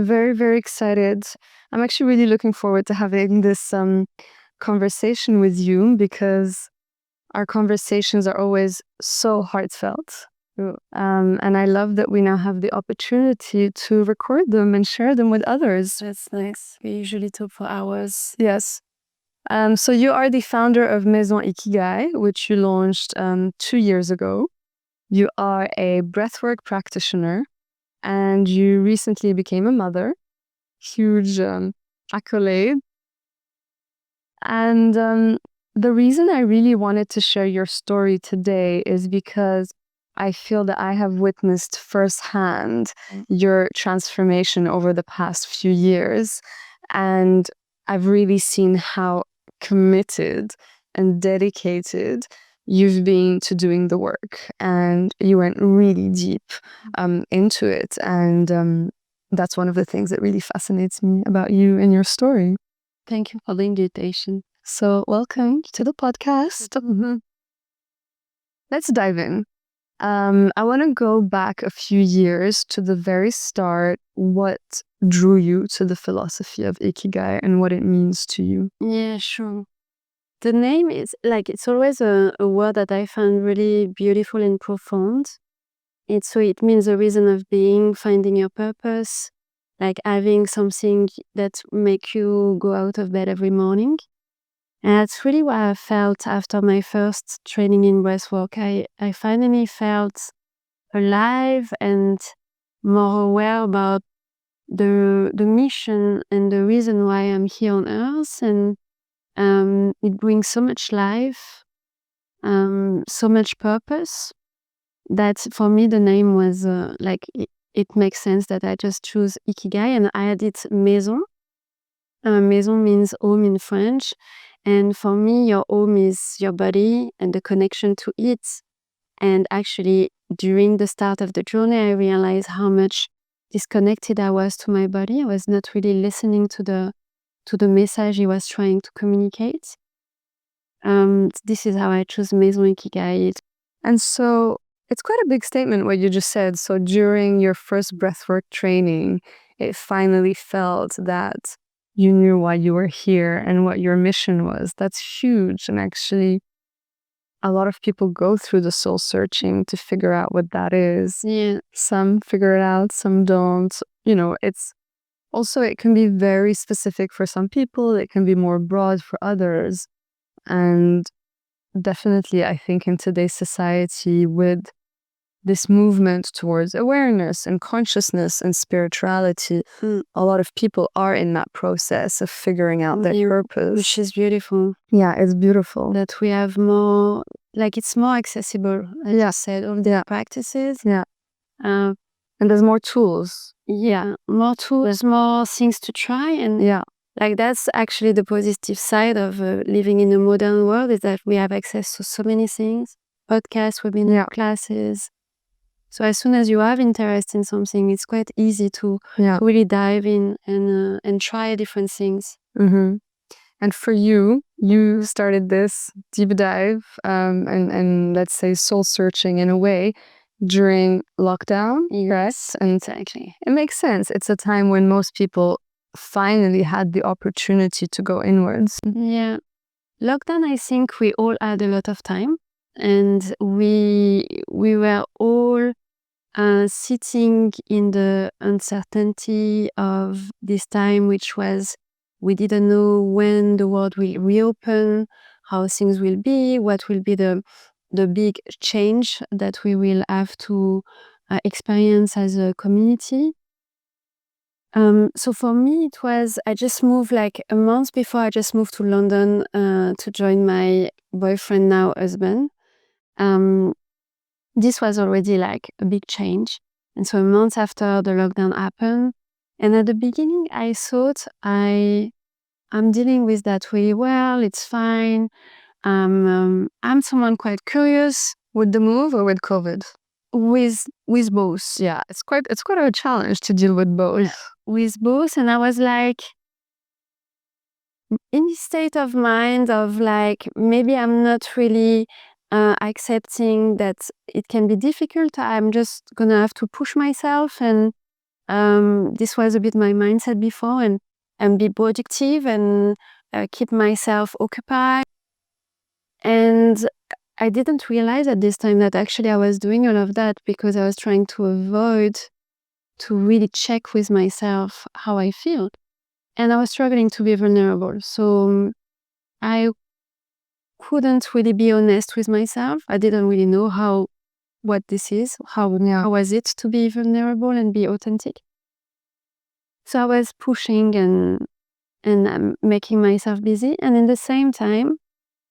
very, very excited. I'm actually really looking forward to having this conversation with you because our conversations are always so heartfelt. And I love that we now have the opportunity to record them and share them with others. That's nice. We usually talk for hours. Yes. So you are the founder of Maison Ikigai, which you launched 2 years ago. You are a breathwork practitioner, and you recently became a mother. Huge accolade. And the reason I really wanted to share your story today is because I feel that I have witnessed firsthand your transformation over the past few years. And I've really seen how committed and dedicated you've been to doing the work. And you went really deep into it. And that's one of the things that really fascinates me about you and your story. Thank you for the invitation. So welcome to the podcast. Let's dive in. I want to go back a few years to the very start. What drew you to the philosophy of Ikigai and what it means to you? Yeah, sure. The name is it's always a word that I find really beautiful and profound. It means a reason of being, finding your purpose, like having something that make you go out of bed every morning. And that's really what I felt after my first training in breathwork. I finally felt alive and more aware about the mission and the reason why I'm here on earth. And it brings so much life, so much purpose, that for me the name was it makes sense that I just choose Ikigai and I added Maison. Maison means home in French. And for me, your home is your body and the connection to it. And actually, during the start of the journey, I realized how much disconnected I was to my body. I was not really listening to the message he was trying to communicate. This is how I chose Maison Ikigai. And so it's quite a big statement what you just said. So during your first breathwork training, it finally felt that you knew why you were here and what your mission was. That's huge. And actually, a lot of people go through the soul searching to figure out what that is. Yeah. Some figure it out, some don't. It can be very specific for some people. It can be more broad for others. And definitely, I think in today's society, with this movement towards awareness and consciousness and spirituality, a lot of people are in that process of figuring out their purpose. Which is beautiful. Yeah, it's beautiful. That we have more, it's more accessible, as you said, all the practices. Yeah. And there's more tools. Yeah, more tools, more things to try. And that's actually the positive side of living in a modern world, is that we have access to so many things. Podcasts, webinar classes. So as soon as you have interest in something, it's quite easy to really dive in and try different things. Mm-hmm. And for you started this deep dive and let's say soul searching in a way during lockdown. Yes, and exactly. It makes sense. It's a time when most people finally had the opportunity to go inwards. Yeah. Lockdown, I think we all had a lot of time, and we were all sitting in the uncertainty of this time, which was, we didn't know when the world will reopen, how things will be, what will be the big change that we will have to experience as a community. So for me, it was, I just moved a month before, I just moved to London to join my boyfriend, now husband. This was already a big change. And so a month after the lockdown happened, and at the beginning I thought I'm dealing with that really well, it's fine. I'm someone quite curious. With the move or with COVID? With both. Yeah, it's quite a challenge to deal with both. With both, and I was in this state of mind of maybe I'm not really accepting that it can be difficult. I'm just gonna have to push myself and This was a bit my mindset before, and be productive and keep myself occupied. And I didn't realize at this time that actually I was doing all of that because I was trying to avoid to really check with myself how I feel. And I was struggling to be vulnerable. So I couldn't really be honest with myself. I didn't really know what this is, how was it to be vulnerable and be authentic. So I was pushing and making myself busy. And in the same time,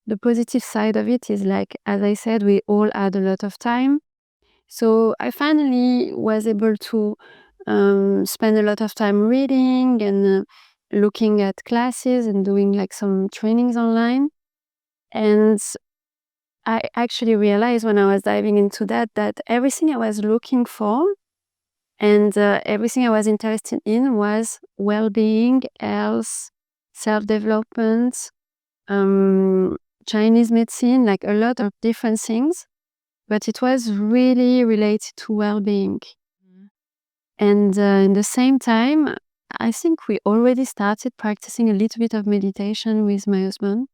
the positive side of it is, like, as I said, we all had a lot of time. So I finally was able to spend a lot of time reading and looking at classes and doing like some trainings online. And I actually realized when I was diving into that everything I was looking for and everything I was interested in was well-being, health, self-development, Chinese medicine, like a lot of different things. But it was really related to well-being. And in the same time, I think we already started practicing a little bit of meditation with my husband.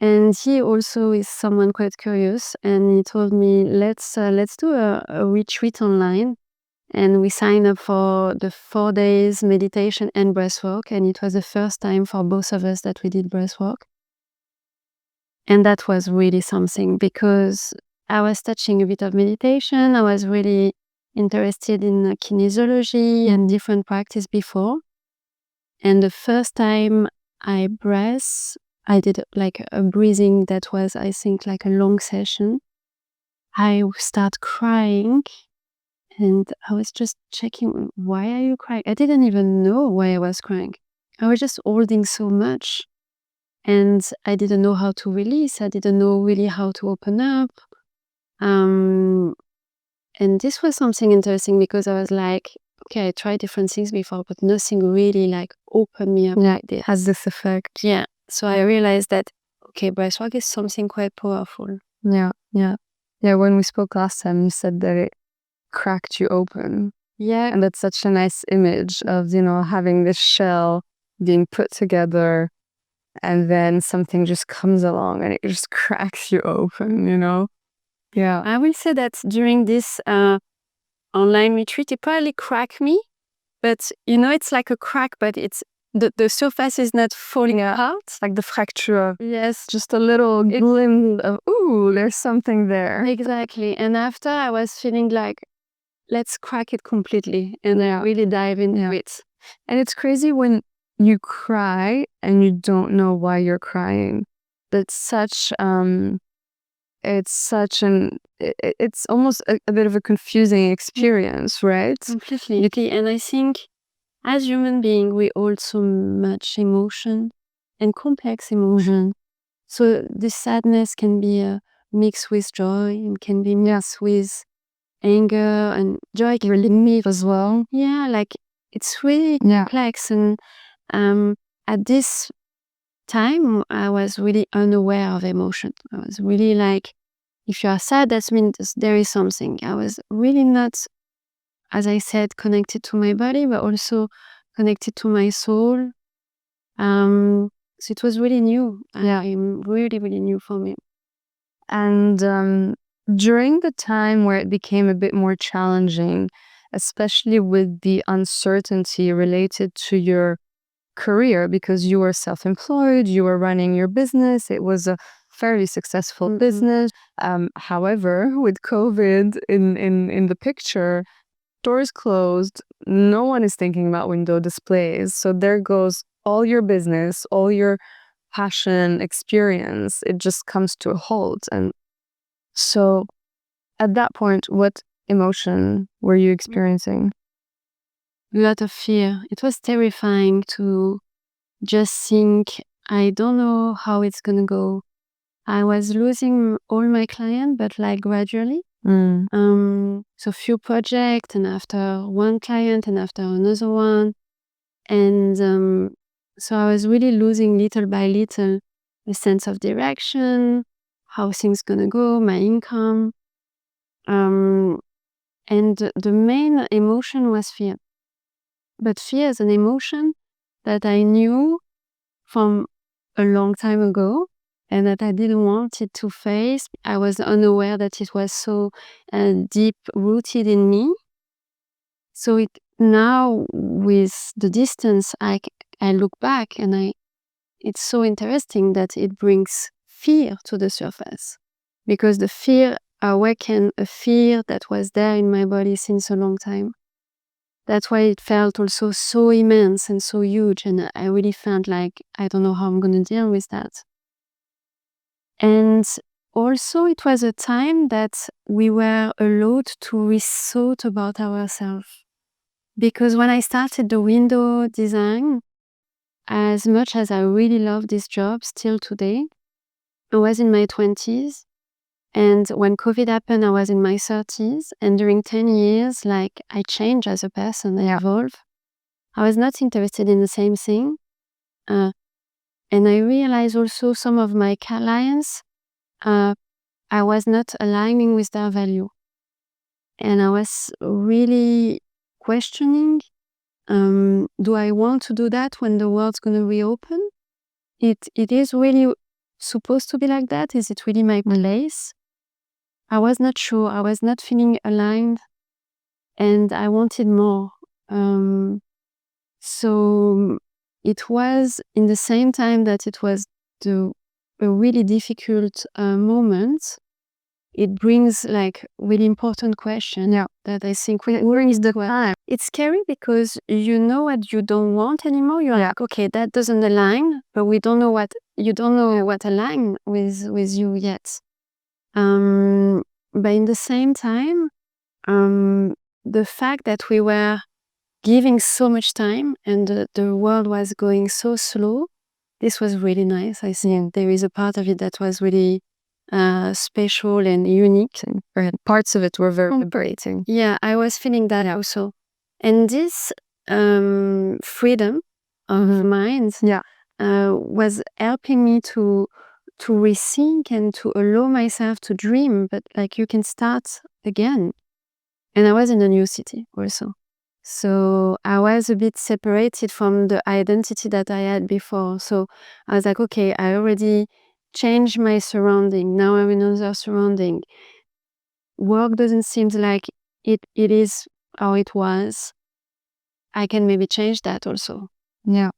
And he also is someone quite curious, and he told me, let's do a retreat online. And we signed up for the 4 days meditation and breathwork, and it was the first time for both of us that we did breathwork. And that was really something, because I was touching a bit of meditation. I was really interested in kinesiology and different practice before. And the first time I did like a breathing that was, I think, like a long session. I start crying and I was just checking, why are you crying? I didn't even know why I was crying. I was just holding so much. And I didn't know how to release. I didn't know really how to open up. And this was something interesting because I was like, okay, I tried different things before, but nothing really like opened me up like this. Has this effect. Yeah. So I realized that, okay, breathwork is something quite powerful. Yeah. When we spoke last time, you said that it cracked you open. Yeah. And that's such a nice image of, having this shell being put together, and then something just comes along and it just cracks you open, Yeah. I will say that during this online retreat, it probably cracked me, but it's like a crack, but it's the surface is not falling apart. Like the fracture. Yes. Just a little glimpse of, ooh, there's something there. Exactly. And after I was feeling like, let's crack it completely and really dive into it. And it's crazy when you cry and you don't know why you're crying. That's such it's almost a bit of a confusing experience, right? Completely. And I think as human beings, we hold so much emotion and complex emotion. So this sadness can be mixed with joy and can be mixed with anger, and joy can really meet as well. Yeah, like it's really complex. And at this time, I was really unaware of emotion. I was really like, if you are sad, that means there is something. I was really not, as I said, connected to my body, but also connected to my soul. So it was really new. Really, really new for me. And during the time where it became a bit more challenging, especially with the uncertainty related to your career, because you were self-employed, you were running your business, it was a fairly successful business. However, with COVID in the picture, stores closed, no one is thinking about window displays. So there goes all your business, all your passion, experience, it just comes to a halt. And so at that point, what emotion were you experiencing? A lot of fear. It was terrifying to just think, I don't know how it's gonna go. I was losing all my clients, but like gradually. So few projects, and after one client, and after another one. And so I was really losing little by little the sense of direction, how things gonna go, my income. And the main emotion was fear. But fear is an emotion that I knew from a long time ago and that I didn't want it to face. I was unaware that it was so deep rooted in me. So now with the distance, I look back and it's so interesting that it brings fear to the surface, because the fear awakened a fear that was there in my body since a long time. That's why it felt also so immense and so huge, and I really felt like I don't know how I'm going to deal with that. And also it was a time that we were allowed to rethought about ourselves. Because when I started the window design, as much as I really love this job still today, I was in my 20s. And when COVID happened, I was in my 30s. And during 10 years, like, I changed as a person, I evolved. I was not interested in the same thing. And I realized also some of my clients, I was not aligning with their value. And I was really questioning, do I want to do that when the world's going to reopen? It is really supposed to be like that? Is it really my place? I was not sure. I was not feeling aligned, and I wanted more. So it was in the same time that it was a really difficult moment. It brings like really important question that I think where is the time? It's scary because you know what you don't want anymore. You're like, okay, that doesn't align, but you don't know what align with you yet. But in the same time, the fact that we were giving so much time and the world was going so slow, this was really nice. I think there is a part of it that was really special and unique. And parts of it were very liberating. Yeah, I was feeling that also. And this freedom of mind was helping me to rethink and to allow myself to dream, but like you can start again. And I was in a new city also. So I was a bit separated from the identity that I had before. So I was like, okay, I already changed my surrounding. Now I'm in another surrounding. Work doesn't seem like it is how it was. I can maybe change that also. Yeah.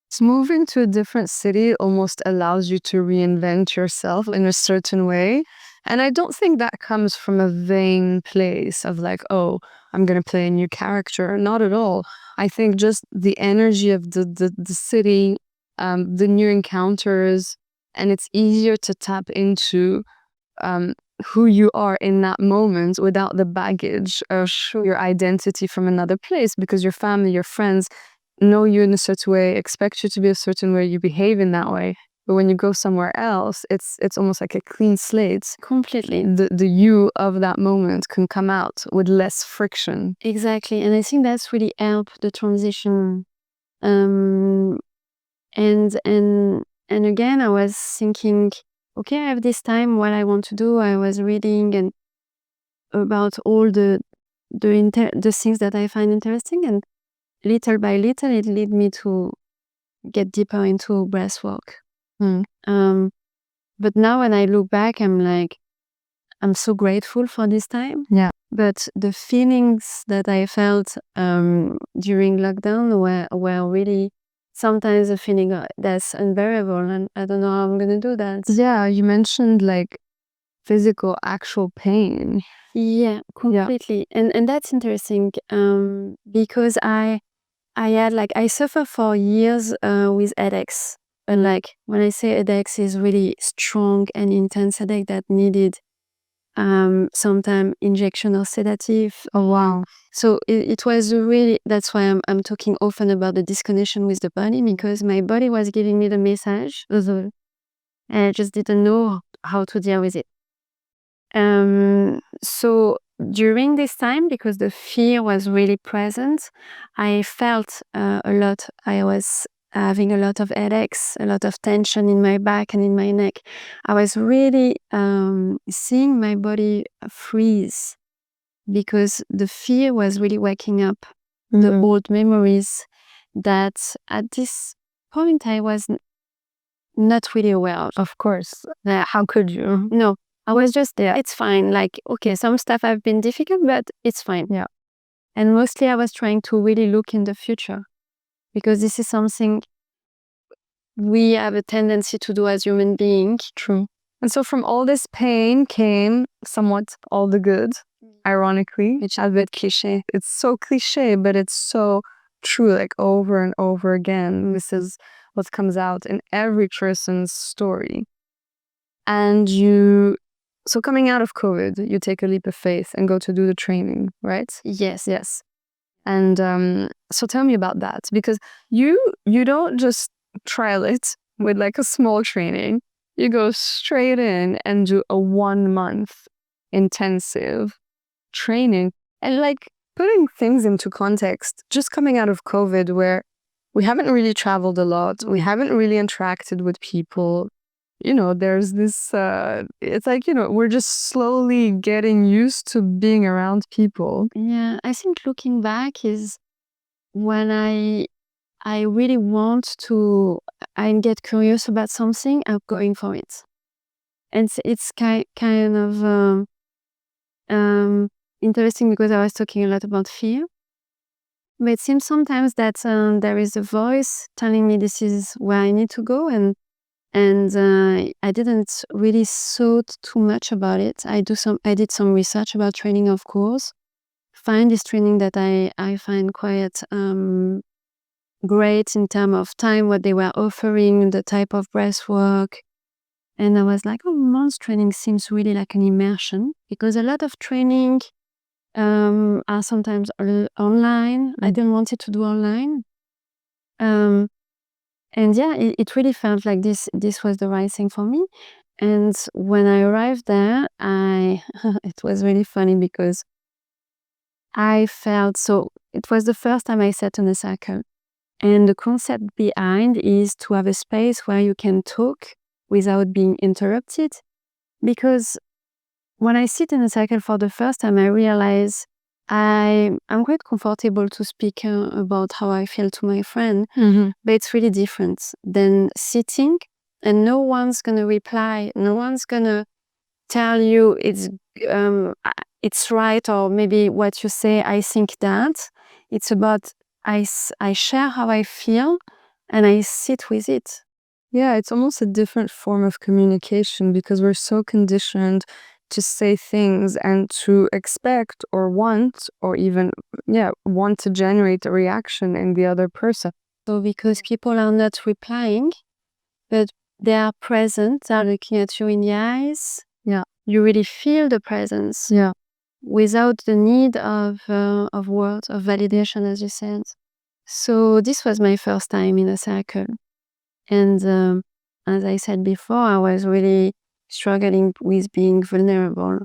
So moving to a different city almost allows you to reinvent yourself in a certain way. And I don't think that comes from a vain place of like, oh, I'm going to play a new character. Not at all. I think just the energy of the city, the new encounters, and it's easier to tap into who you are in that moment without the baggage of your identity from another place, because your family, your friends know you in a certain way, expect you to be a certain way, you behave in that way. But when you go somewhere else, it's almost like a clean slate. Completely. The you of that moment can come out with less friction. Exactly. And I think that's really helped the transition. And again, I was thinking, okay, I have this time, what I want to do. I was reading and about all the things that I find interesting, and little by little, it led me to get deeper into breathwork. But now when I look back, I'm like, I'm so grateful for this time. Yeah. But the feelings that I felt during lockdown were really sometimes a feeling that's unbearable, and I don't know how I'm gonna do that. Yeah, you mentioned like physical, actual pain. Yeah, completely. And that's interesting because I had I suffer for years with headaches. And like when I say headaches is really strong and intense headache that needed sometimes injection or sedative. Oh wow. So it was really, that's why I'm talking often about the disconnection with the body, because my body was giving me the message, and I just didn't know how to deal with it. So during this time, because the fear was really present, I felt a lot. I was having a lot of headaches, a lot of tension in my back and in my neck. I was really seeing my body freeze. because the fear was really waking up the old memories that at this point I was not really aware of. Of course. How could you? No, I was just there. It's fine. Like, okay, some stuff have been difficult, but it's fine. Yeah. And mostly I was trying to really look in the future, because this is something we have a tendency to do as human beings. True. And so from all this pain came somewhat all the good, ironically. Which is a bit cliche. It's so cliche, but it's so true, like over and over again. This is what comes out in every person's story. And so coming out of COVID, you take a leap of faith and go to do the training, right? Yes. Yes. And so tell me about that, because you don't just trial it with like a small training. You go straight in and do a 1 month intensive training. And like putting things into context, just coming out of COVID where we haven't really traveled a lot, we haven't really interacted with people. There's this, it's like, we're just slowly getting used to being around people. Yeah, I think looking back is when I really want to, I get curious about something, I'm going for it. And it's kind of interesting, because I was talking a lot about fear. But it seems sometimes that there is a voice telling me this is where I need to go, and I didn't really thought too much about it. I did some research about training, of course. Find this training that I find quite great in terms of time, what they were offering, the type of breath work. And I was like, oh, month training seems really like an immersion, because a lot of training are sometimes online. I didn't want it to do online. And yeah, it really felt like this was the right thing for me. And when I arrived there, it was really funny, because I felt so. It was the first time I sat in a circle. And the concept behind is to have a space where you can talk without being interrupted. Because when I sit in a circle for the first time, I realize I'm quite comfortable to speak about how I feel to my friend, but it's really different than sitting and no one's gonna reply, no one's gonna tell you it's right, or maybe what you say, I think that. It's about I share how I feel and I sit with it. Yeah, it's almost a different form of communication, because we're so conditioned to say things and to expect or want, or even, want to generate a reaction in the other person. So because people are not replying, but they are present, they are looking at you in the eyes. Yeah. You really feel the presence. Yeah. Without the need of words, of validation, as you said. So this was my first time in a circle. And as I said before, I was really struggling with being vulnerable.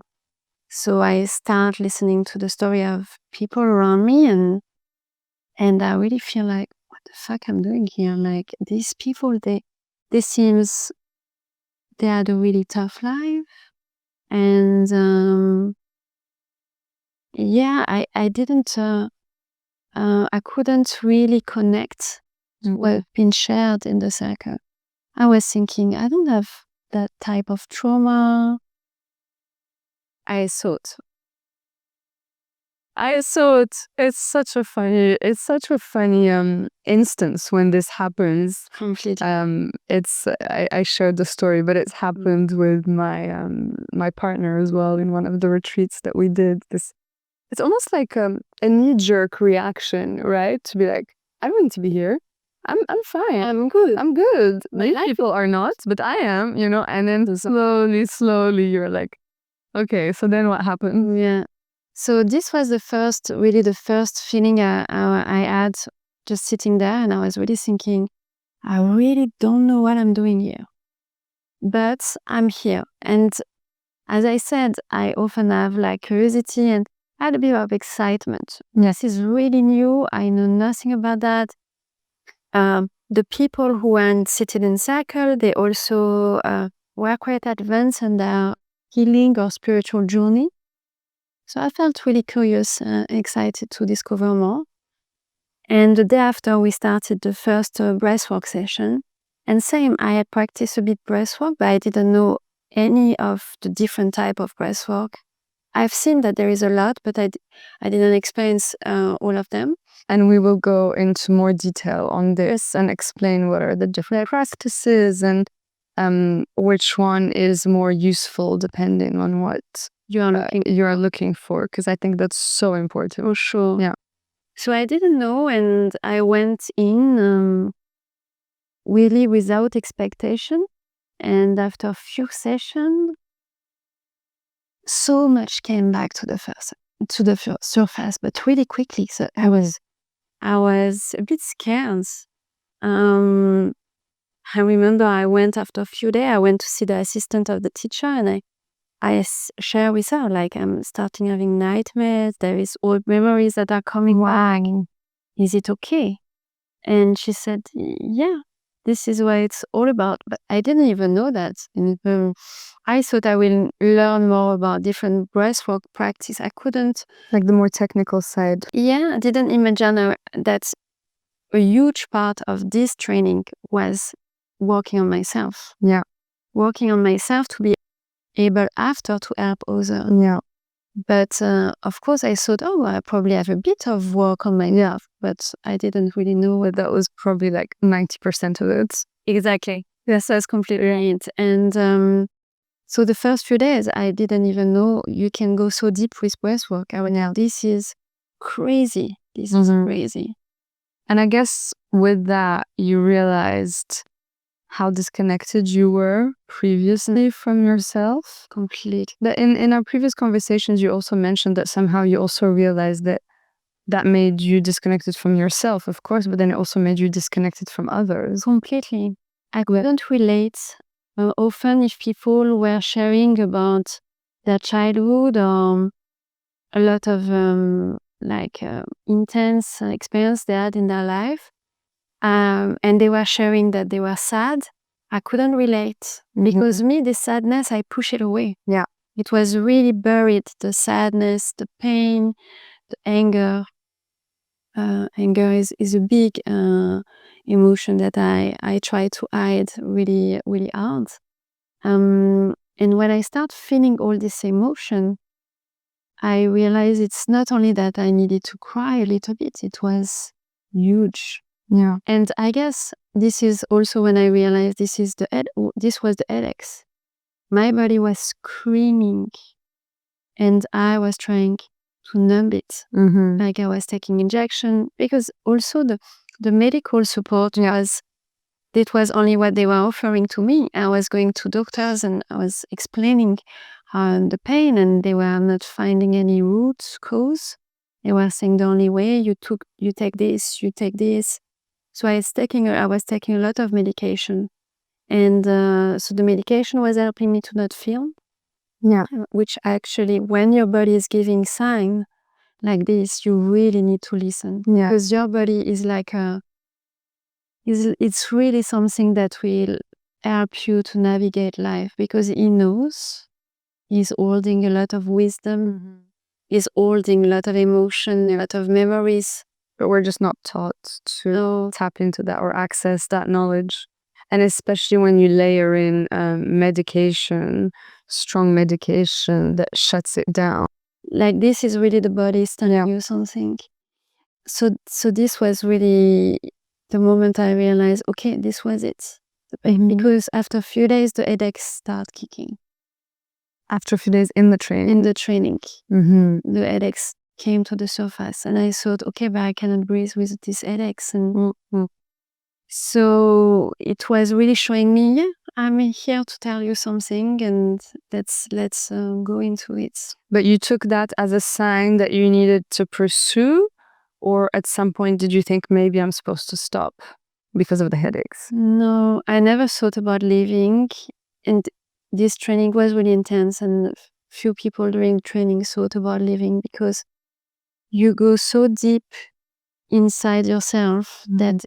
So I start listening to the story of people around me, and I really feel like, what the fuck I'm doing here? Like, these people, they seems they had a really tough life. And yeah, I didn't I couldn't really connect to what been shared in the circle. I was thinking, I don't have that type of trauma. I thought it's such a funny instance when this happens. completely. I shared the story, but it's happened with my partner as well in one of the retreats that we did. It's almost like a knee-jerk reaction, right? To be like, I don't need to be here. I'm fine. I'm good. I'm good. These people are not, but I am, and then slowly you're like, okay, so then what happened? Yeah. So this was the first feeling I had just sitting there, and I was really thinking, I really don't know what I'm doing here, but I'm here. And as I said, I often have like curiosity, and I had a bit of excitement. This is really new. I know nothing about that. The people who were seated in circle, they also were quite advanced in their healing or spiritual journey. So I felt really curious, excited to discover more. And the day after, we started the first breathwork session. And same, I had practiced a bit breathwork, but I didn't know any of the different type of breathwork. I've seen that there is a lot, but I didn't experience all of them. And we will go into more detail on this and explain what are the different practices and which one is more useful depending on what You are looking for, because I think that's so important. for sure. Yeah. So I didn't know, and I went in really without expectation. And after a few sessions, so much came back to the surface, but really quickly. So I was a bit scared. Um, I remember I went after a few days. I went to see the assistant of the teacher, and I share with her, like, I'm starting having nightmares. There is old memories that are coming back. Is it okay? And she said, yeah, this is what it's all about. But I didn't even know that. And I thought I will learn more about different breathwork practice. I couldn't. Like the more technical side. Yeah, I didn't imagine that a huge part of this training was working on myself. Yeah. Working on myself to be able after to help others. Yeah. But of course, I thought, oh, I probably have a bit of work on myself, but I didn't really know That was probably like 90% of it. exactly. Yes, that's completely right. And so the first few days, I didn't even know you can go so deep with breathwork. I went, now this is crazy. This is crazy. And I guess with that, you realized how disconnected you were previously from yourself. Complete. That in our previous conversations, you also mentioned that somehow you also realized that made you disconnected from yourself, of course, but then it also made you disconnected from others. Completely. I couldn't relate often if people were sharing about their childhood or a lot of intense experience they had in their life. And they were sharing that they were sad. I couldn't relate because me, the sadness, I push it away. Yeah. It was really buried, the sadness, the pain, the anger. Anger is a big emotion that I try to hide really, really hard. And when I start feeling all this emotion, I realize it's not only that I needed to cry a little bit, it was huge. Yeah. And I guess this is also when I realized this was the headaches. My body was screaming and I was trying to numb it. Like I was taking injection because also the medical support was only what they were offering to me. I was going to doctors and I was explaining the pain and they were not finding any root cause. They were saying the only way you take this, you take this. So I was taking a lot of medication. And so the medication was helping me to not feel. Yeah. Which actually, when your body is giving sign like this, you really need to listen. Yeah. Because your body is like it's really something that will help you to navigate life because he knows he's holding a lot of wisdom, he's holding a lot of emotion, a lot of memories. But we're just not taught to tap into that or access that knowledge. And especially when you layer in medication, strong medication that shuts it down. Like this is really the body telling you something. So this was really the moment I realized, okay, this was it. Because after a few days, the headaches start kicking. After a few days in the training? The headaches came to the surface and I thought, okay, but I cannot breathe with these headaches. And so it was really showing me, yeah, I'm here to tell you something and let's go into it. But you took that as a sign that you needed to pursue, or at some point did you think maybe I'm supposed to stop because of the headaches? No, I never thought about leaving. And this training was really intense and few people during training thought about leaving because you go so deep inside yourself that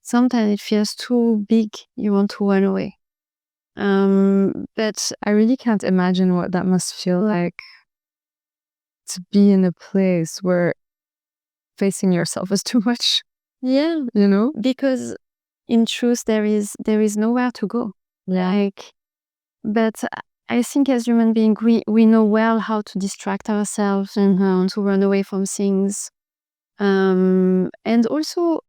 sometimes it feels too big. You want to run away. But I really can't imagine what that must feel like. to be in a place where facing yourself is too much. Yeah, you know? because in truth there is nowhere to go. Like, but I think as human beings we know well how to distract ourselves and to run away from things. And also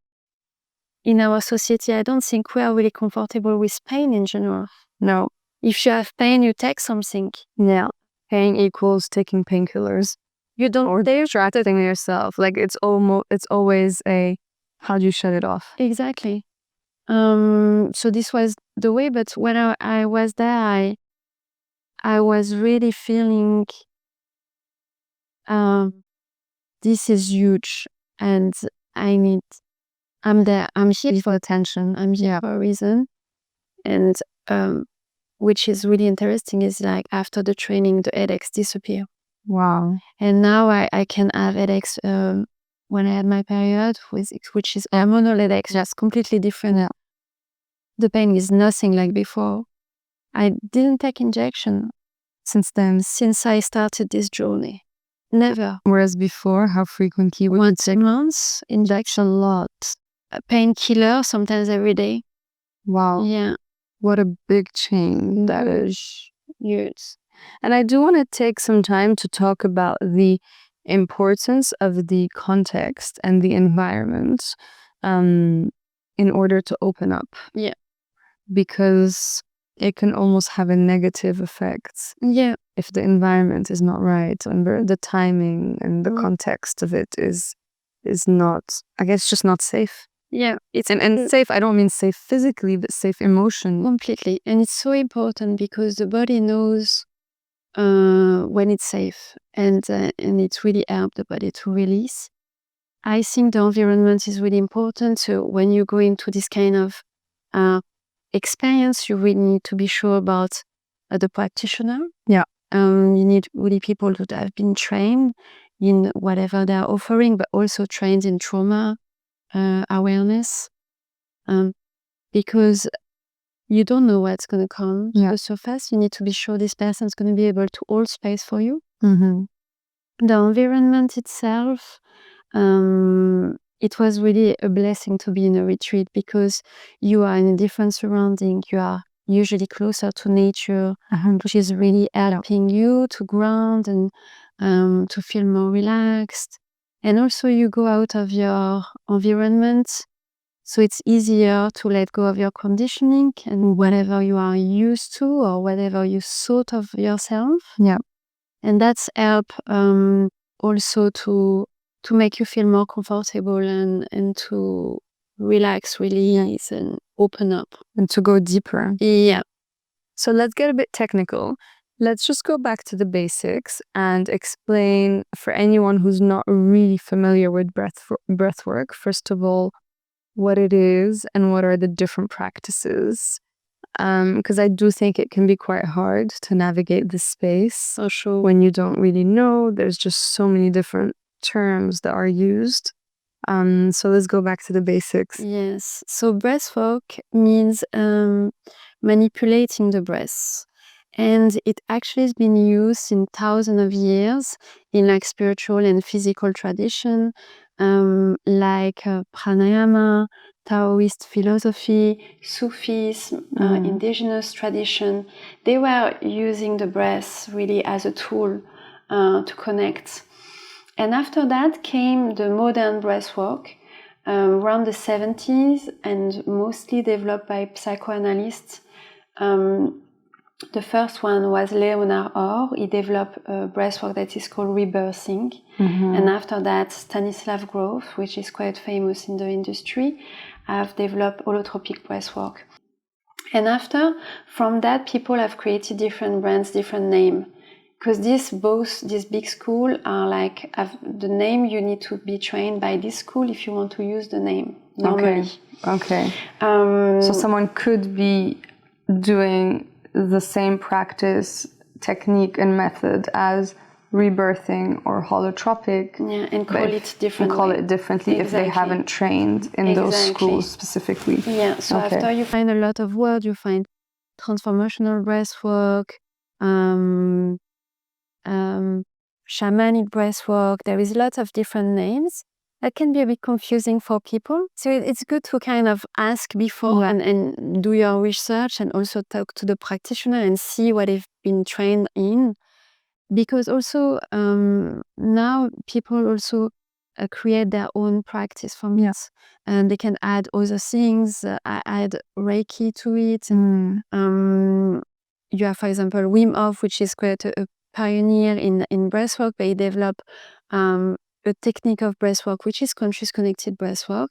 in our society, I don't think we are really comfortable with pain in general. No. If you have pain, you take something. Yeah. Pain equals taking painkillers. You don't Or dare distracting yourself. Like it's always a how do you shut it off? Exactly. So this was the way, but when I was there, I was really feeling this is huge and I'm there. I'm here for attention. I'm here for a reason. And which is really interesting is like after the training, the headaches disappear. Wow. And now I can have headaches when I had my period, which is hormonal headaches, just completely different. Yeah. The pain is nothing like before. I didn't take injection since I started this journey. Never. Whereas before, how frequently? Once a month, injection, lot. A painkiller, sometimes every day. Wow. Yeah. What a big change that is. Years. And I do want to take some time to talk about the importance of the context and the environment in order to open up. Yeah. Because it can almost have a negative effect. Yeah. If the environment is not right and the timing and the context of it is not, I guess, just not safe. Yeah. And safe, I don't mean safe physically, but safe emotionally. Completely. And it's so important because the body knows when it's safe and it really helps the body to release. I think the environment is really important. So when you go into this kind of experience, you really need to be sure about the practitioner. Yeah. You need really people who have been trained in whatever they are offering, but also trained in trauma awareness. Because you don't know what's going to come to the surface. You need to be sure this person is going to be able to hold space for you. Mm-hmm. The environment itself, it was really a blessing to be in a retreat because you are in a different surrounding. You are usually closer to nature, which is really helping you to ground and to feel more relaxed. And also you go out of your environment, so it's easier to let go of your conditioning and whatever you are used to or whatever you thought of yourself. Yeah. And that's help also to make you feel more comfortable and to relax, release, and open up. And to go deeper. Yeah. So let's get a bit technical. Let's just go back to the basics and explain for anyone who's not really familiar with breathwork, first of all, what it is and what are the different practices. Because I do think it can be quite hard to navigate this space. For sure. When you don't really know, there's just so many different terms that are used. So let's go back to the basics. Yes. So breathwork means manipulating the breath. And it actually has been used in thousands of years in like spiritual and physical tradition, like pranayama, Taoist philosophy, Sufism, indigenous tradition. They were using the breath really as a tool to connect. And after that came the modern breathwork around the 70s and mostly developed by psychoanalysts. The first one was Leonard Orr. He developed a breathwork that is called rebirthing. And after that, Stanislav Grof, which is quite famous in the industry, have developed holotropic breathwork. And from that, people have created different brands, different names. Because these big schools are like, the name, you need to be trained by this school if you want to use the name normally. Okay. So someone could be doing the same practice, technique, and method as rebirthing or holotropic. Yeah, and call it differently. Exactly. If they haven't trained in those schools specifically. Yeah, so after you find a lot of words, you find transformational breathwork, shamanic breathwork. There is lots of different names. That can be a bit confusing for people. So it's good to kind of ask before and do your research and also talk to the practitioner and see what they've been trained in. Because also now people also create their own practice for me. Yes. And they can add other things, add Reiki to it. You have, for example, Wim Hof, which is quite a pioneer in breathwork, but he developed a technique of breathwork, which is conscious connected breathwork.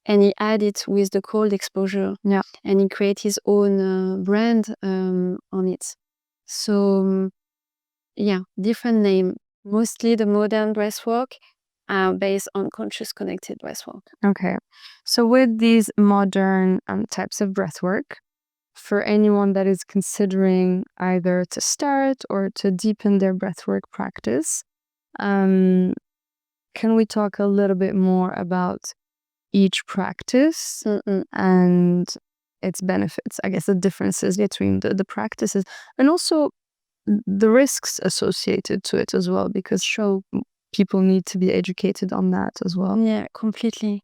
And he added it with the cold exposure. Yeah. And he created his own brand on it. So, yeah, different name. Mostly the modern breathwork are based on conscious connected breathwork. Okay. So with these modern types of breathwork, for anyone that is considering either to start or to deepen their breathwork practice, can we talk a little bit more about each practice and its benefits? I guess the differences between the practices and also the risks associated to it as well, because people need to be educated on that as well. Yeah, completely.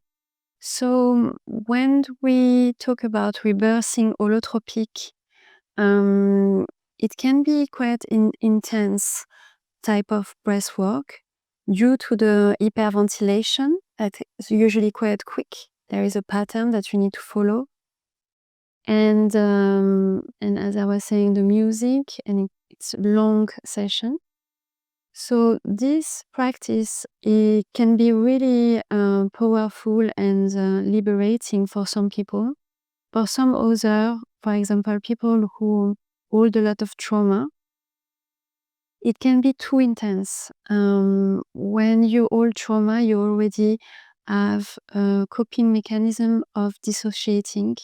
So when we talk about rebirthing holotropic, it can be quite intense type of breath work due to the hyperventilation that is usually quite quick. There is a pattern that you need to follow. And as I was saying, the music, and it's a long session. So this practice, it can be really powerful and liberating for some people. For some other, for example, people who hold a lot of trauma, it can be too intense. When you hold trauma, you already have a coping mechanism of dissociating.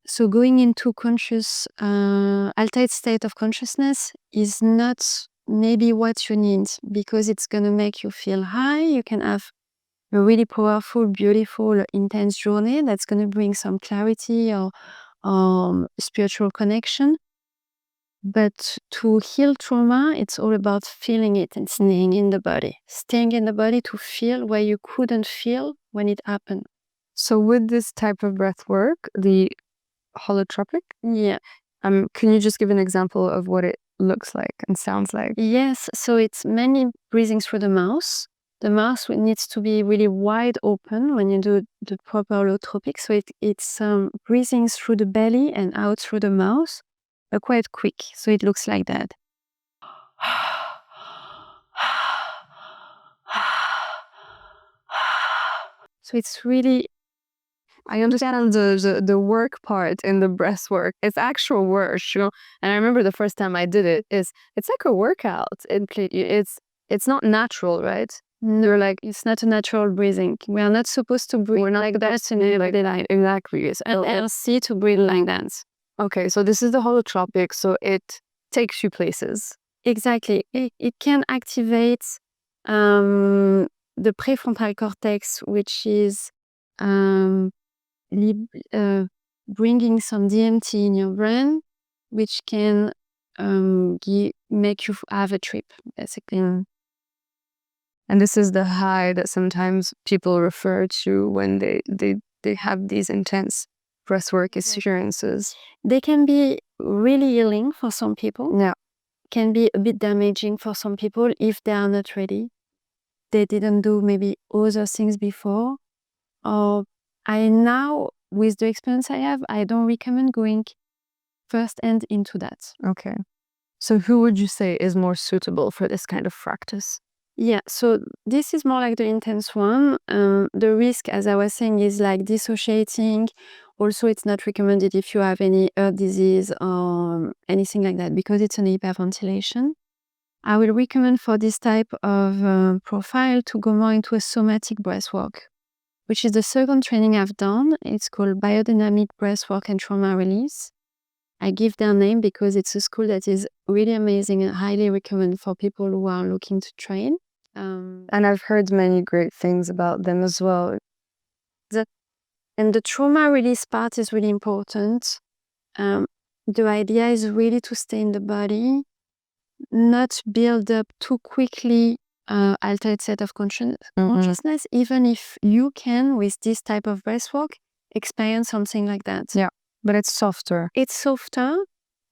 So going into conscious, altered state of consciousness is not maybe what you need, because it's going to make you feel high. You can have a really powerful, beautiful, intense journey that's going to bring some clarity or spiritual connection. But to heal trauma, it's all about feeling it and staying in the body. Staying in the body to feel where you couldn't feel when it happened. So with this type of breath work, the holotropic, Yeah. can you just give an example of what it looks like and sounds like? Yes, so it's mainly breathing through the mouth. The mouth needs to be really wide open when you do the proper holotropic. So it's breathing through the belly and out through the mouth, but quite quick. So it looks like that. So it's really, I understand the work part in the breath work. It's actual work, And I remember the first time I did it, it's like a workout. It's not natural, right? they're like, it's not a natural breathing. We are not supposed to breathe. We're not like that in like life. exactly. It's LLC to breathe like that. okay, so this is the holotropic, so it takes you places. Exactly. It can activate the prefrontal cortex, which is bringing some DMT in your brain, which can make you have a trip, basically. And this is the high that sometimes people refer to when they have these intense breathwork experiences. They can be really healing for some people. Yeah. Can be a bit damaging for some people if they are not ready. They didn't do maybe other things before. Or with the experience I have, I don't recommend going first hand into that. Okay. So who would you say is more suitable for this kind of practice? Yeah, so this is more like the intense one. The risk, as I was saying, is like dissociating. Also, it's not recommended if you have any heart disease or anything like that, because it's an hyperventilation. I will recommend for this type of profile to go more into a somatic breathwork, which is the second training I've done. It's called Biodynamic Breathwork and Trauma Release. I give their name because it's a school that is really amazing and highly recommend for people who are looking to train. And I've heard many great things about them as well. And the trauma release part is really important. The idea is really to stay in the body, not build up too quickly altered state of consciousness, even if you can, with this type of breathwork, experience something like that. Yeah, but it's softer. It's softer.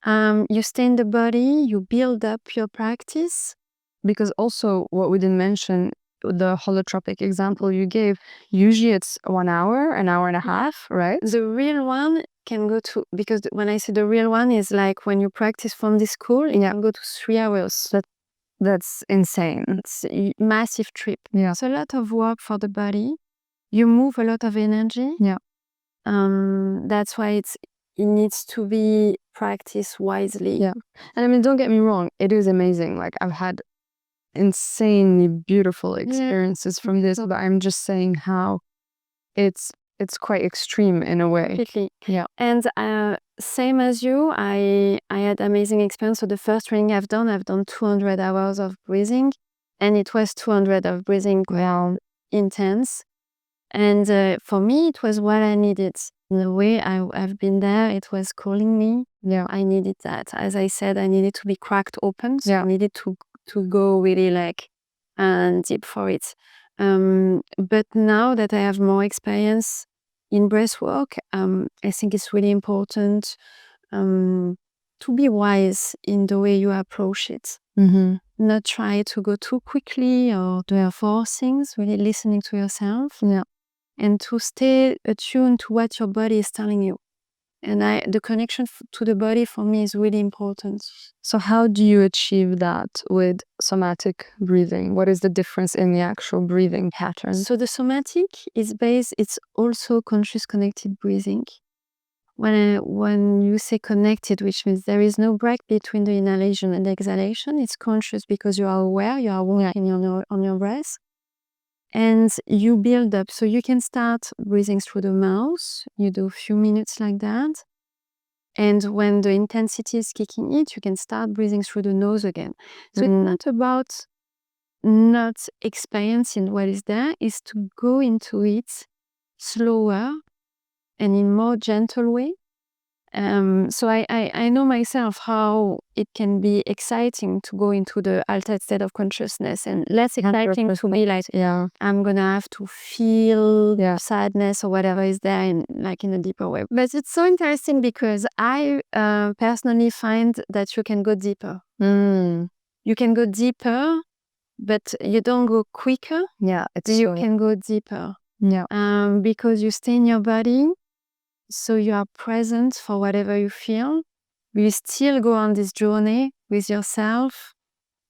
You stay in the body, you build up your practice. Because also what we didn't mention, the holotropic example you gave, usually it's 1 hour, an hour and a half, right? The real one can go to, because when I say the real one is like when you practice from this school, it can go to 3 hours. That's insane. It's a massive trip. Yeah. It's a lot of work for the body. You move a lot of energy. Yeah. That's why it needs to be practiced wisely. Yeah. And I mean, don't get me wrong, it is amazing. Like, I've had insanely beautiful experiences from this, but I'm just saying how it's quite extreme in a way. Completely. Yeah. And same as you, I had amazing experience. So the first training I've done 200 hours of breathing, and it was 200 of breathing, intense. And for me, it was what I needed. The way I've been there, it was calling me. Yeah. I needed that. As I said, I needed to be cracked open. So Yeah. I needed to go really like deep for it. But now that I have more experience in breathwork, I think it's really important to be wise in the way you approach it. Mm-hmm. Not try to go too quickly or do force things, really listening to yourself. Yeah. And to stay attuned to what your body is telling you. And the connection to the body for me is really important. So how do you achieve that with somatic breathing? What is the difference in the actual breathing pattern? So the somatic is it's also conscious connected breathing. When you say connected, which means there is no break between the inhalation and the exhalation, it's conscious because you are aware on your breath. And you build up. So you can start breathing through the mouth. You do a few minutes like that. And when the intensity is kicking in, you can start breathing through the nose again. So it's not about not experiencing what is there, it's to go into it slower and in more gentle way. So I know myself how it can be exciting to go into the altered state of consciousness, and less exciting to be like, I'm gonna have to feel sadness or whatever is there in a deeper way. But it's so interesting because I personally find that you can go deeper. You can go deeper, but you don't go quicker. You can go deeper. Because you stay in your body. So you are present for whatever you feel. You still go on this journey with yourself.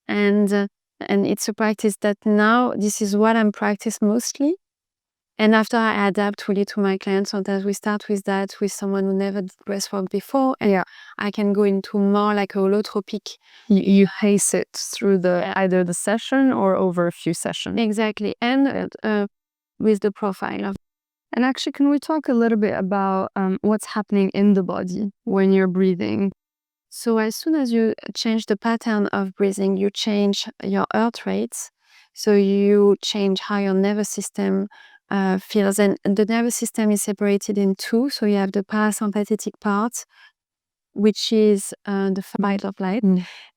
And it's a practice that now, this is what I'm practicing mostly. And after I adapt really to my clients, sometimes we start with that with someone who never did breathwork before. And I can go into more like a holotropic. You pace it through either the session or over a few sessions. Exactly. And with the profile of. And actually, can we talk a little bit about what's happening in the body when you're breathing? So as soon as you change the pattern of breathing, you change your heart rates. So you change how your nervous system feels. And the nervous system is separated in two. So you have the parasympathetic part, which is the fight or flight,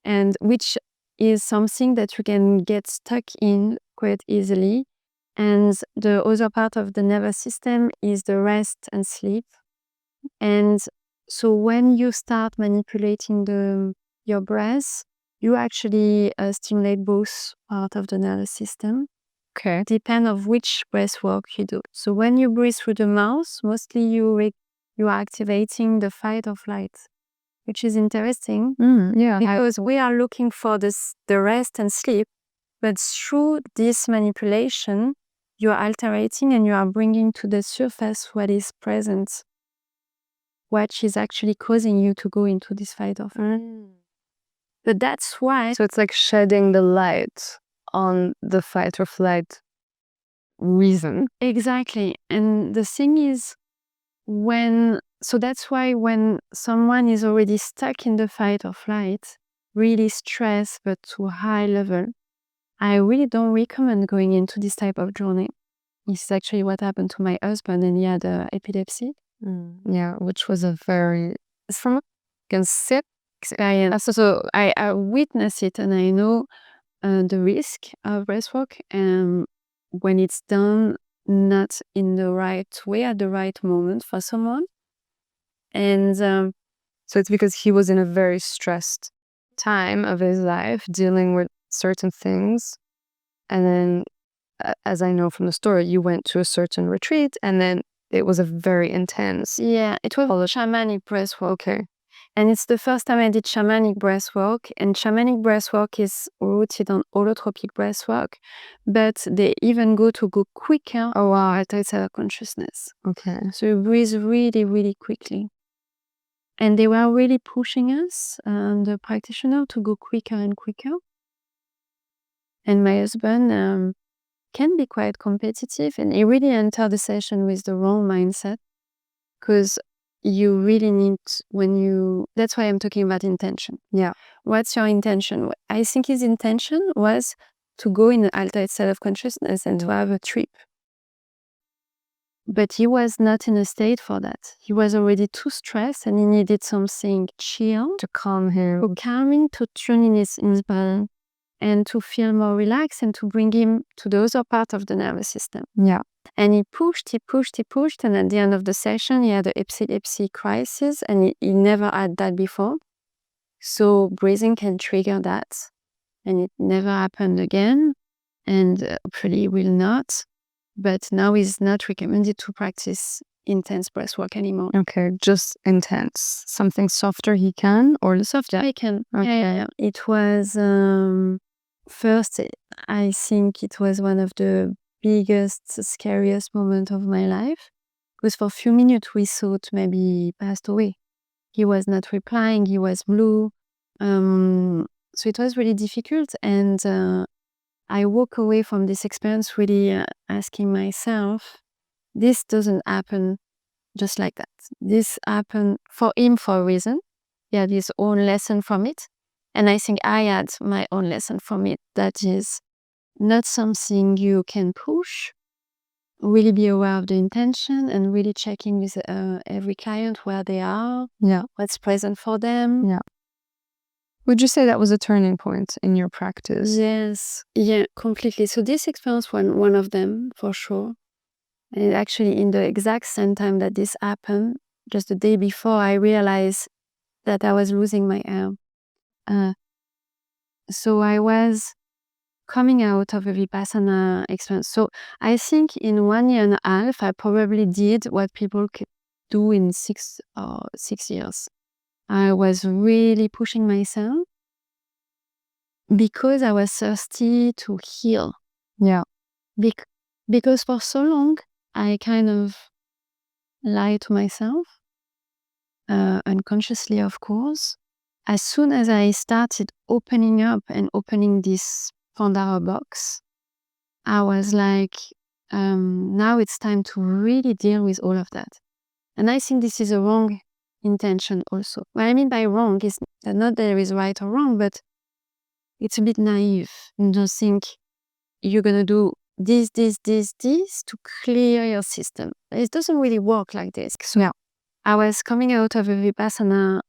and which is something that you can get stuck in quite easily. And the other part of the nervous system is the rest and sleep. And so when you start manipulating your breath, you actually stimulate both parts of the nervous system. Okay. Depend of which breath work you do. So when you breathe through the mouth, mostly you are activating the fight or flight, which is interesting. Because we are looking for the rest and sleep, but through this manipulation, you are altering and you are bringing to the surface what is present, what is actually causing you to go into this fight or flight. But that's why. So it's like shedding the light on the fight or flight reason. Exactly. And the thing is, so that's why when someone is already stuck in the fight or flight, really stressed but to a high level, I really don't recommend going into this type of journey. It's actually what happened to my husband, and he had epilepsy. Which was a very, from can sit experience. So I witness it, and I know the risk of breathwork when it's done not in the right way at the right moment for someone. And So it's because he was in a very stressed time of his life, dealing with certain things. And then, as I know from the story, you went to a certain retreat, and then it was a very intense. yeah, it was shamanic breathwork. Okay. And it's the first time I did shamanic breathwork. And shamanic breathwork is rooted on holotropic breathwork, but they even go quicker. Oh, wow. Outside self-consciousness. Okay. So you breathe really, really quickly. And they were really pushing us, the practitioner, to go quicker and quicker. And my husband can be quite competitive, and he really entered the session with the wrong mindset, because you really need, that's why I'm talking about intention. Yeah. What's your intention? I think his intention was to go in an altered state of consciousness and to have a trip. But he was not in a state for that. He was already too stressed, and he needed something chill To calm him. to calm him, to tune in his body, and to feel more relaxed, and to bring him to the other part of the nervous system. Yeah. And he pushed, and at the end of the session, he had an epilepsy crisis, and he never had that before. So breathing can trigger that, and it never happened again, and hopefully will not. But now it's not recommended to practice intense breath work anymore. Okay, just intense. Something softer he can, or Softer I can. Okay. Yeah. It was first, I think it was one of the biggest, scariest moment of my life, because for a few minutes we thought maybe he passed away. He was not replying. He was blue. So it was really difficult, and I walk away from this experience really asking myself, this doesn't happen just like that. This happened for him for a reason. He had his own lesson from it. And I think I had my own lesson from it. That is not something you can push. Really be aware of the intention, and really checking with every client where they are, Yeah. what's present for them. Yeah. Would you say that was a turning point in your practice? Yes. Yeah, completely. So this experience was one of them, for sure. And actually, in the exact same time that this happened, just the day before, I realized that I was losing my arm. So I was coming out of a Vipassana experience. So I think in 1 year and a half, I probably did what people could do in 6 years. I was really pushing myself because I was thirsty to heal. Yeah. Because for so long, I kind of lied to myself, unconsciously, of course. As soon as I started opening up and opening this Pandora box, I was like, now it's time to really deal with all of that. And I think this is a wrong intention also. What I mean by wrong is not that there is right or wrong, but it's a bit naive. You don't think you're going to do this to clear your system. It doesn't really work like this. So Yeah. I was coming out of a Vipassana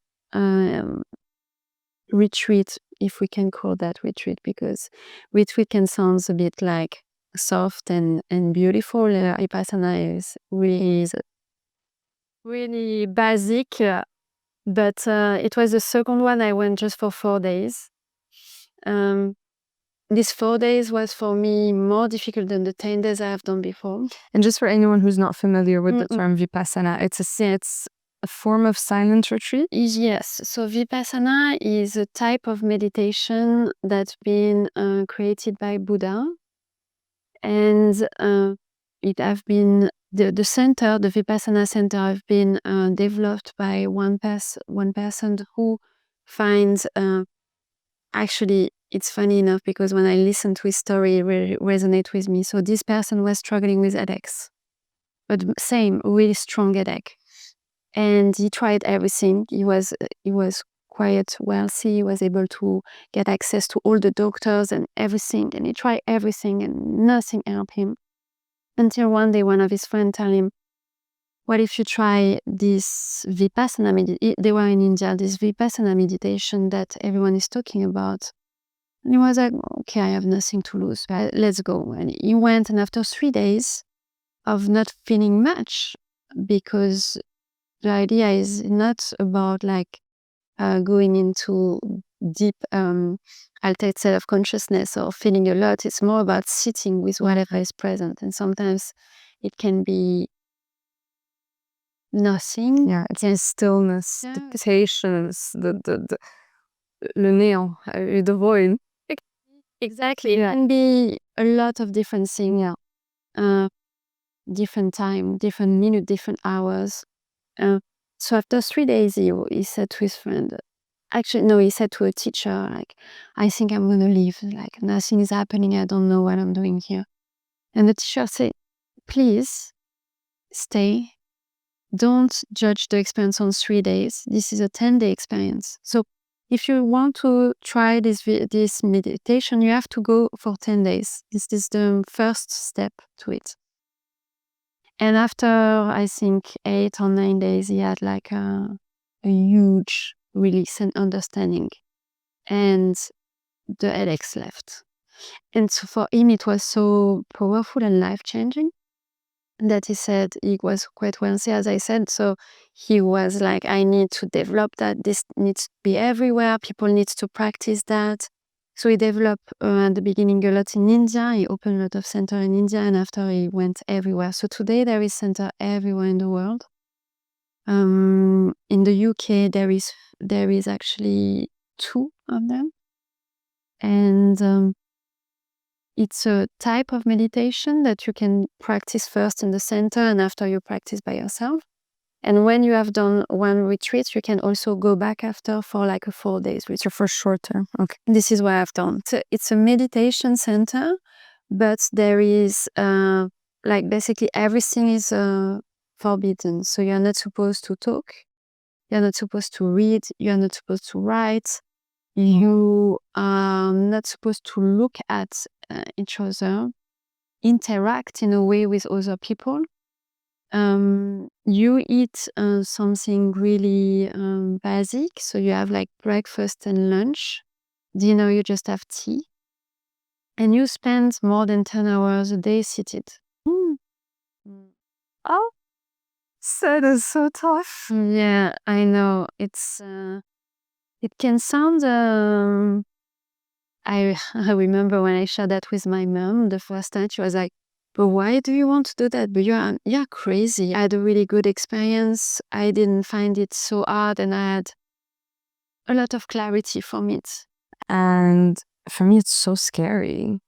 retreat, if we can call that retreat, because retreat can sound a bit like soft and beautiful. Vipassana is really basic, but it was the second one. I went just for 4 days. These 4 days was for me more difficult than the 10 days I have done before. And just for anyone who's not familiar with the term Vipassana, it's a form of silent retreat? Yes. So Vipassana is a type of meditation that's been created by Buddha. And it have been, the center, the Vipassana center, have been developed by one person who finds, actually, it's funny enough, because when I listen to his story, it really resonates with me. So this person was struggling with headaches, but same, really strong headache. And he tried everything. He was quite wealthy. He was able to get access to all the doctors and everything. And he tried everything, and nothing helped him. Until one day, one of his friends told him, what if you try this Vipassana meditation? They were in India, this Vipassana meditation that everyone is talking about. And he was like, okay, I have nothing to lose. Let's go. And he went, and after 3 days of not feeling much, because the idea is not about like going into deep altered state of consciousness or feeling a lot. It's more about sitting with whatever is present. And sometimes it can be nothing. Yeah, it's stillness, the Yeah. patience, the le néant, the void. Exactly. It Yeah. can be a lot of different things. Yeah. Different time, different minute, different hours. So after 3 days, he said to his friend, actually, no, he said to a teacher, like, I think I'm going to leave. Like, nothing is happening. I don't know what I'm doing here. And the teacher said, please stay. Don't judge the experience on 3 days. This is a 10-day experience. So if you want to try this meditation, you have to go for 10 days. This is the first step to it. And after, I think, 8 or 9 days, he had like a huge release and understanding. And the headaches left. And so for him, it was so powerful and life-changing that he said he was quite wealthy, as I said. So he was like, I need to develop that. This needs to be everywhere. People need to practice that. So he developed at the beginning a lot in India. He opened a lot of center in India, and after he went everywhere. So today there is center everywhere in the world. In the UK there is actually 2 of them, and it's a type of meditation that you can practice first in the center, and after you practice by yourself. And when you have done one retreat, you can also go back after for like a 4 days retreat. So for short term. Okay. This is what I've done. So it's a meditation center, but there is like basically everything is forbidden. So you're not supposed to talk, you're not supposed to read, you're not supposed to write, you are not supposed to look at each other, interact in a way with other people. You eat something really basic. So you have like breakfast and lunch. Dinner, you just have tea. And you spend more than 10 hours a day seated. Mm. Oh, that is so tough. Yeah, I know. It can sound I remember when I shared that with my mom the first time, she was like, but why do you want to do that? But you're crazy. I had a really good experience. I didn't find it so hard, and I had a lot of clarity from it. And for me, it's so scary.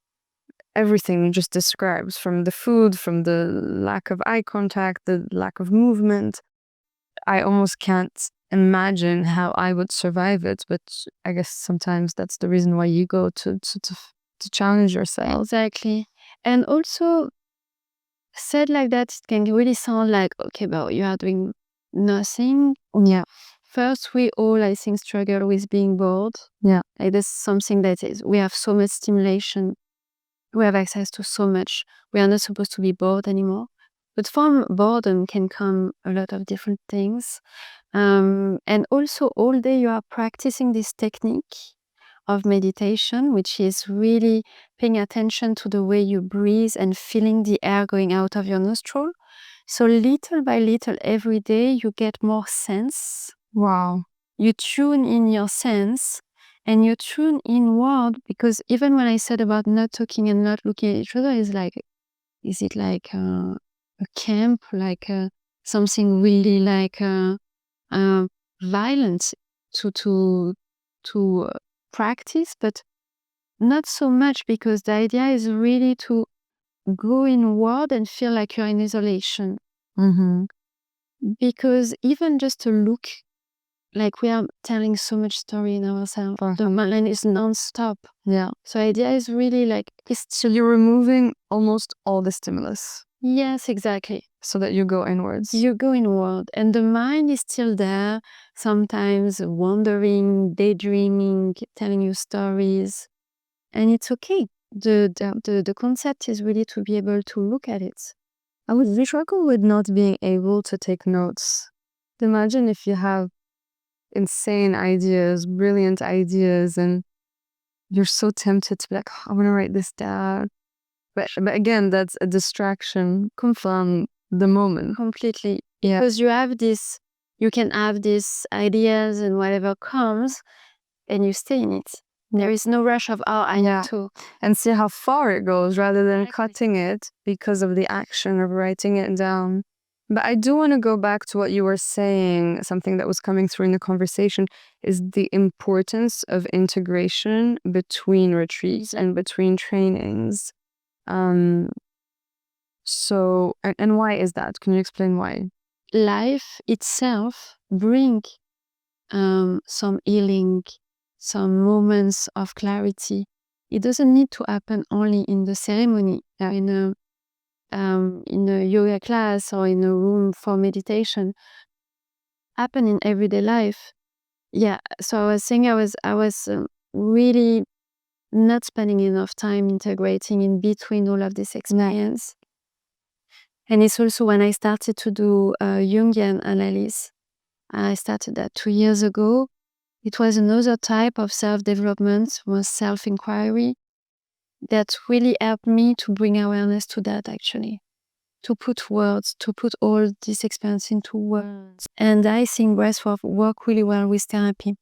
Everything you just describes, from the food, from the lack of eye contact, the lack of movement. I almost can't imagine how I would survive it. But I guess sometimes that's the reason why you go to challenge yourself. Exactly. And also, said like that, it can really sound like, okay, but you are doing nothing. Yeah. First, we all, I think, struggle with being bored. Yeah. Like that's something that is, we have so much stimulation. We have access to so much. We are not supposed to be bored anymore. But from boredom can come a lot of different things. And also all day you are practicing this technique of meditation, which is really paying attention to the way you breathe and feeling the air going out of your nostril. So little by little, every day, you get more sense. Wow. You tune in your sense, and you tune inward, because even when I said about not talking and not looking at each other, is it like a camp, like something really like violent to practice, but not so much, because the idea is really to go inward and feel like you're in isolation. Mm-hmm. Because even just to look, like we are telling so much story in ourselves. The mind is non-stop. Yeah. So idea is really like, So you're removing almost all the stimulus yes, exactly. so that you go inwards. You go inward, and the mind is still there, sometimes wandering, daydreaming, telling you stories, and it's okay. The concept is really to be able to look at it I would struggle with not being able to take notes. Imagine if you have insane ideas, brilliant ideas, and you're so tempted to be like, "Oh, I want to write this down." But again, that's a distraction from the moment. Completely. Yeah. Because you can have these ideas and whatever comes, and you stay in it. There is no rush of, oh, I Yeah. need to. And see how far it goes rather than Exactly. cutting it because of the action of writing it down. But I do want to go back to what you were saying, something that was coming through in the conversation, is the importance of integration between retreats and between trainings. Um, and why is that? Can you explain why? Life itself bring some healing, some moments of clarity. It doesn't need to happen only in the ceremony, in a yoga class or in a room for meditation. Happen in everyday life. Yeah. So I was saying I was really not spending enough time integrating in between all of this experience. And it's also when I started to do Jungian analysis. I started that 2 years ago. It was another type of self-development, was self-inquiry, that really helped me to bring awareness to that, actually. To put words, to put all this experience into words. And I think breathwork work really well with therapy.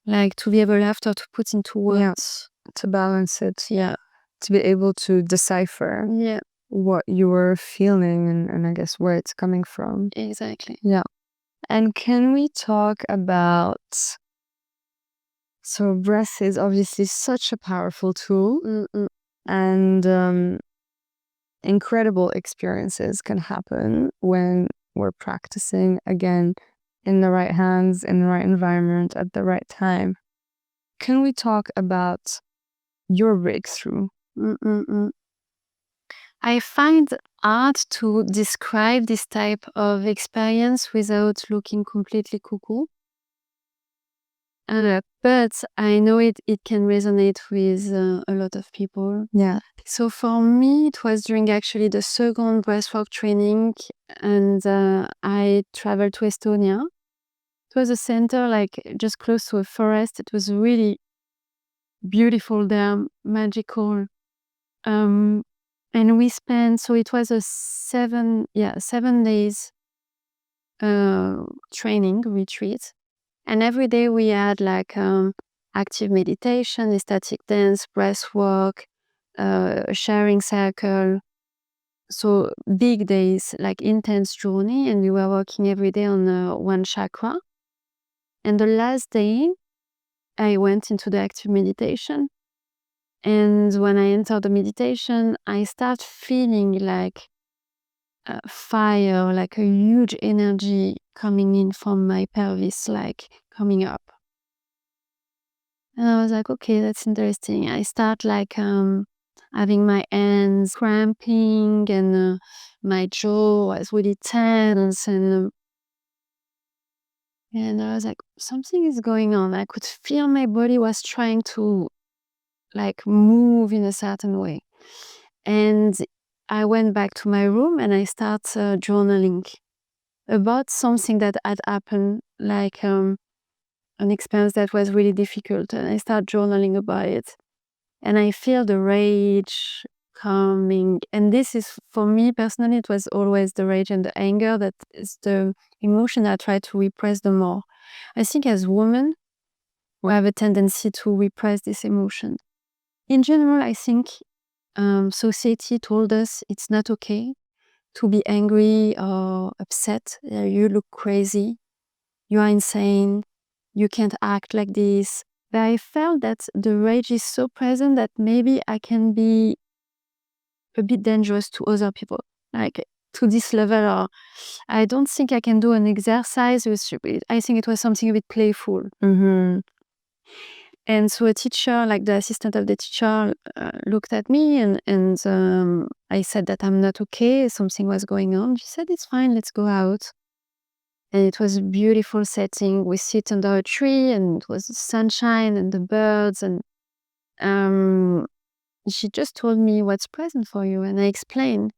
Like to be able after to put into words. Yeah, to balance it. Yeah. To be able to decipher what you were feeling and I guess where it's coming from. Exactly. Yeah. And can we talk about, so breath is obviously such a powerful tool. And incredible experiences can happen when we're practicing, again, in the right hands, in the right environment, at the right time. Can we talk about your breakthrough? I find hard to describe this type of experience without looking completely cuckoo. But I know it can resonate with a lot of people. Yeah. So for me, it was during actually the second breathwork training, and I traveled to Estonia. It was a center like just close to a forest. It was really beautiful there, magical. And we spent, so it was a 7 days training retreat. And every day we had like active meditation, ecstatic dance, breath work, a sharing circle. So big days, like intense journey, and we were working every day on one chakra. And the last day, I went into the active meditation. And when I entered the meditation, I start feeling like fire, like a huge energy coming in from my pelvis, like coming up. And I was like, okay, that's interesting. I start like having my hands cramping, and my jaw was really tense, and I was like, something is going on. I could feel my body was trying to like move in a certain way. And I went back to my room and I start journaling about something that had happened, like an experience that was really difficult. And I start journaling about it. And I feel the rage coming. And this is, for me personally, it was always the rage and the anger that is the emotion I try to repress the more. I think as women, we have a tendency to repress this emotion. In general, I think society told us it's not okay to be angry or upset. You look crazy. You are insane. You can't act like this. But I felt that the rage is so present that maybe I can be a bit dangerous to other people. Like to this level, or I don't think I can do an exercise with it. I think it was something a bit playful. And so a teacher, like the assistant of the teacher, looked at me and I said that I'm not okay. Something was going on. She said, it's fine, let's go out. And it was a beautiful setting. We sit under a tree and it was the sunshine and the birds. And she just told me what's present for you. And I explained.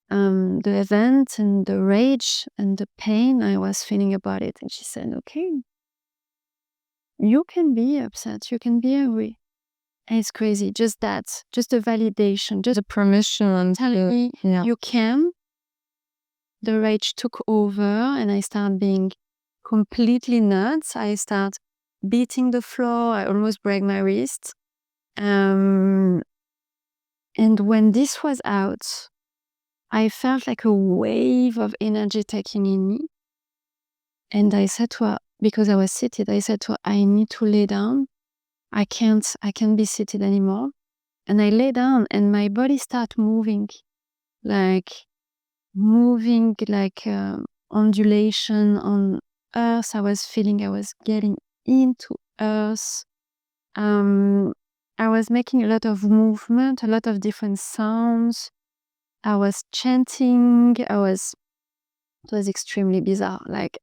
the event and the rage and the pain I was feeling about it. And she said, okay, you can be upset, you can be angry. And it's crazy. Just that, just the validation, just The permission telling me yeah. you can. The rage took over and I started being completely nuts. I start beating the floor. I almost break my wrist. And when this was out, I felt like a wave of energy taking in me. And I said to her, because I was seated, I said to her, I need to lay down. I can't be seated anymore. And I lay down and my body started moving like undulation on earth. I was feeling I was getting into earth. I was making a lot of movement, a lot of different sounds. I was chanting. It was extremely bizarre. Like,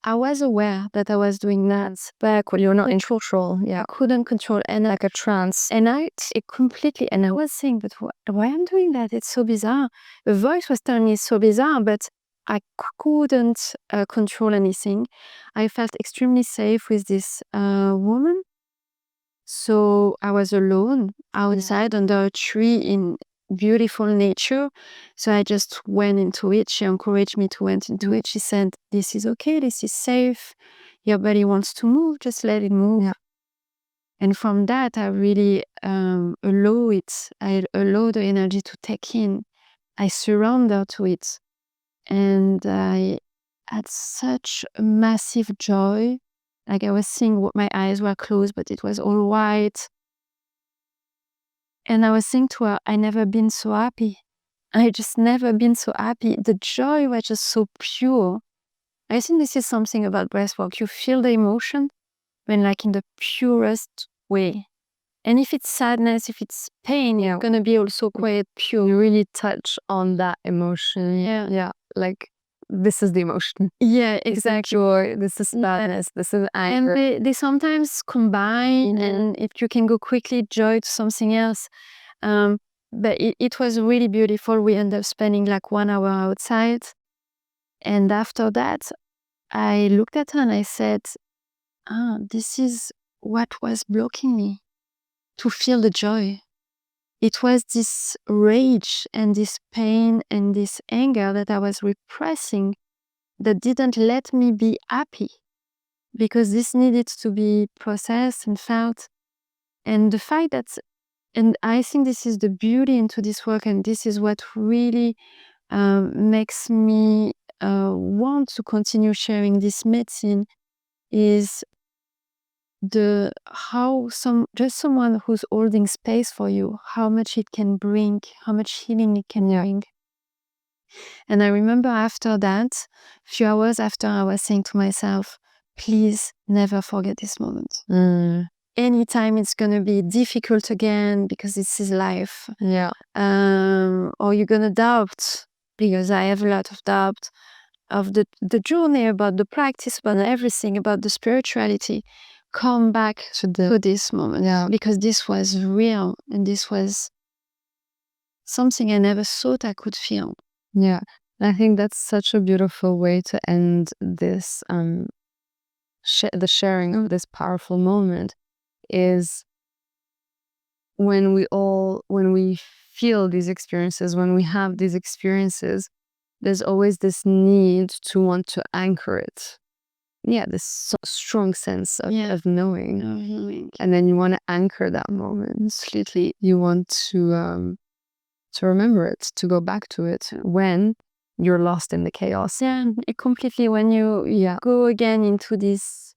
I was aware that I was doing that, but You're not in control. Yeah. I couldn't control, and Like a trance. and it completely, and I was saying, but why I'm doing that? It's so bizarre. The voice was telling me it's so bizarre, but I couldn't control anything. I felt extremely safe with this woman. So I was alone outside under a tree in beautiful nature. So I just went into it. She encouraged me to went into it. She said, this is okay, this is safe. Your body wants to move, just let it move. Yeah. And from that, I really allow it. I allow the energy to take in. I surrender to it. And I had such a massive joy. Like, I was seeing what my eyes were closed, but it was all white. And I was saying to her, I never been so happy. I just never been so happy. The joy was just so pure. I think this is something about breathwork. You feel the emotion when, like, in the purest way. And if it's sadness, if it's pain, Yeah. it's gonna be also quite pure. You really touch on that emotion. Yeah. Yeah. Like, this is the emotion. Yeah, This is exactly. joy. This is sadness. This is anger. And they sometimes combine, and if you can go quickly joy to something else. But it was really beautiful. We ended up spending like 1 hour outside. And after that, I looked at her and I said, this is what was blocking me to feel the joy. It was this rage and this pain and this anger that I was repressing that didn't let me be happy, because this needed to be processed and felt. And the fact that, and I think this is the beauty into this work, and this is what really makes me want to continue sharing this medicine, is how someone who's holding space for you, how much it can bring, how much healing it can bring. And I remember after that, a few hours after, I was saying to myself, please never forget this moment. Anytime it's gonna be difficult again, because this is life. Yeah. Or you're gonna doubt, because I have a lot of doubt of the journey, about the practice, about everything, about the spirituality. Come back to this moment. Yeah. Because this was real, and this was something I never thought I could feel. Yeah. I think that's such a beautiful way to end this the sharing of this powerful moment, is when we feel these experiences, when we have these experiences, there's always this need to want to anchor it. Yeah, this strong sense of knowing. And then you want to anchor that moment. Completely. You want to remember it, to go back to it when you're lost in the chaos. Yeah, completely. When you go again into this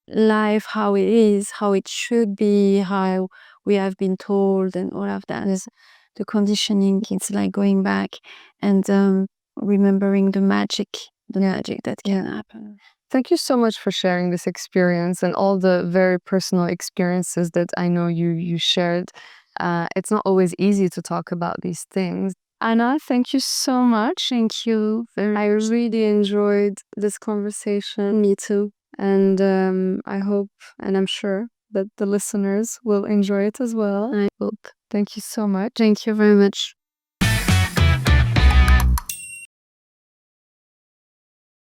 life, how it is, how it should be, how we have been told, and all of that is the conditioning. It's like going back and remembering the magic that can happen. Thank you so much for sharing this experience and all the very personal experiences that I know you shared. It's not always easy to talk about these things. Anna, thank you so much. Thank you very much. I really enjoyed this conversation. Me too. And I hope, and I'm sure, that the listeners will enjoy it as well. I hope. Thank you so much. Thank you very much.